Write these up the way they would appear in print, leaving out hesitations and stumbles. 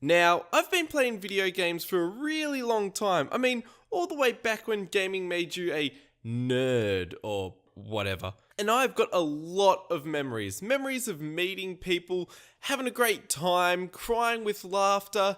Now, I've been playing video games for a really long time. I mean, all the way back when gaming made you a nerd or whatever. And I've got a lot of memories. Memories of meeting people, having a great time, crying with laughter,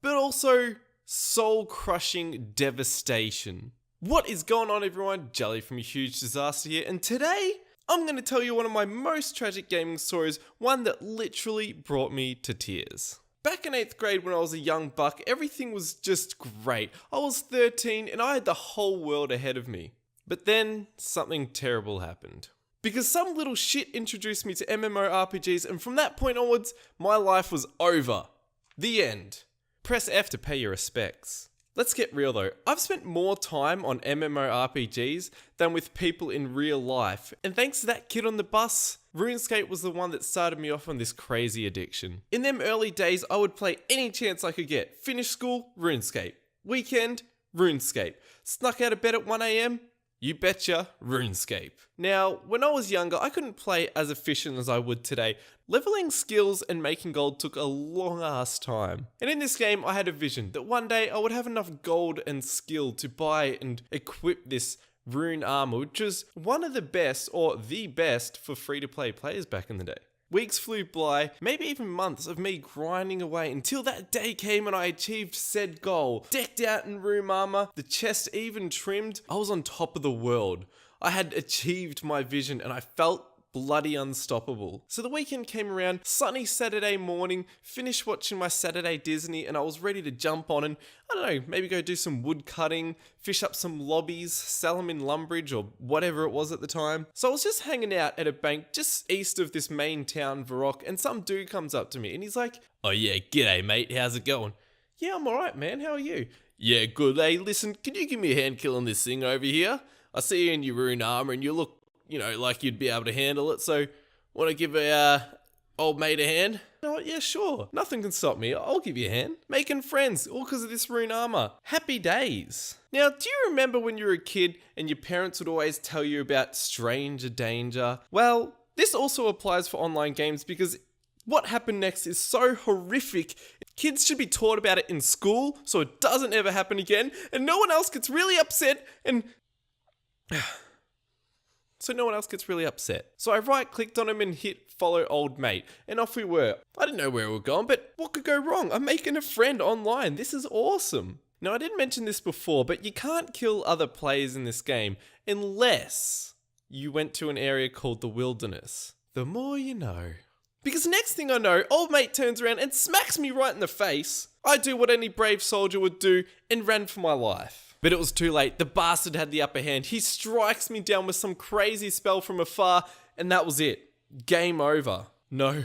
but also soul-crushing devastation. What is going on, everyone? Jelly from A Huge Disaster here, and today I'm going to tell you one of my most tragic gaming stories, one that literally brought me to tears. Back in 8th grade when I was a young buck, everything was just great. I was 13 and I had the whole world ahead of me. But then something terrible happened. Because some little shit introduced me to MMORPGs, and from that point onwards, my life was over. The end. Press F to pay your respects. Let's get real though, I've spent more time on MMORPGs than with people in real life, and thanks to that kid on the bus, Runescape was the one that started me off on this crazy addiction. In them early days, I would play any chance I could get. Finish school, Runescape. Weekend, Runescape. Snuck out of bed at 1 AM? You betcha, Runescape. Now, when I was younger, I couldn't play as efficient as I would today. Leveling skills and making gold took a long ass time. And in this game, I had a vision that one day I would have enough gold and skill to buy and equip this rune armor, which was one of the best, or the best, for free-to-play players back in the day. Weeks flew by, maybe even months of me grinding away until that day came and I achieved said goal. Decked out in rune armor, the chest even trimmed, I was on top of the world. I had achieved my vision and I felt bloody unstoppable. So the weekend came around, sunny Saturday morning, finished watching my Saturday Disney and I was ready to jump on and, I don't know, maybe go do some wood cutting, fish up some lobbies, sell them in Lumbridge or whatever it was at the time. So I was just hanging out at a bank just east of this main town, Varrock, and some dude comes up to me and he's like, "Oh yeah, g'day mate, how's it going?" "Yeah, I'm alright man, how are you?" "Yeah, good. Hey, listen, can you give me a hand killing this thing over here? I see you in your rune armor and you look, like you'd be able to handle it, so want to give old mate a hand?" "Oh, yeah, sure. Nothing can stop me. I'll give you a hand." Making friends, all because of this rune armor. Happy days. Now, do you remember when you were a kid and your parents would always tell you about stranger danger? Well, this also applies for online games because what happened next is so horrific. Kids should be taught about it in school so it doesn't ever happen again, and no one else gets really upset and... So no one else gets really upset. So I right-clicked on him and hit follow old mate, and off we were. I didn't know where we were going, but what could go wrong? I'm making a friend online. This is awesome. Now I didn't mention this before, but you can't kill other players in this game unless you went to an area called the wilderness. The more you know. Because next thing I know, old mate turns around and smacks me right in the face. I do what any brave soldier would do and ran for my life. But it was too late. The bastard had the upper hand. He strikes me down with some crazy spell from afar, and that was it. Game over. No,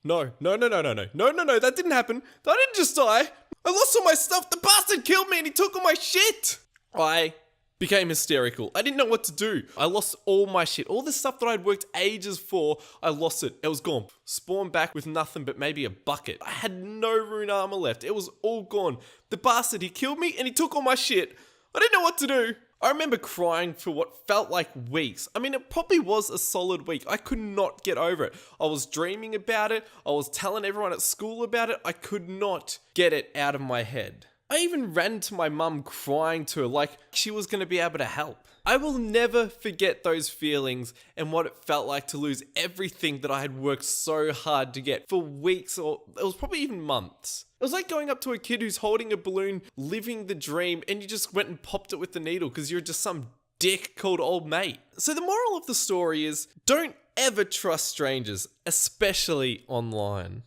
that didn't happen. I didn't just die. I lost all my stuff. The bastard killed me and he took all my shit. I became hysterical. I didn't know what to do. I lost all my shit. All the stuff that I'd worked ages for, I lost it. It was gone. Spawned back with nothing but maybe a bucket. I had no rune armor left. It was all gone. The bastard, he killed me and he took all my shit. I didn't know what to do. I remember crying for what felt like weeks. I mean, it probably was a solid week. I could not get over it. I was dreaming about it. I was telling everyone at school about it. I could not get it out of my head. I even ran to my mum crying to her like she was going to be able to help. I will never forget those feelings and what it felt like to lose everything that I had worked so hard to get for weeks, or it was probably even months. It was like going up to a kid who's holding a balloon, living the dream, and you just went and popped it with the needle because you're just some dick called old mate. So the moral of the story is, don't ever trust strangers, especially online.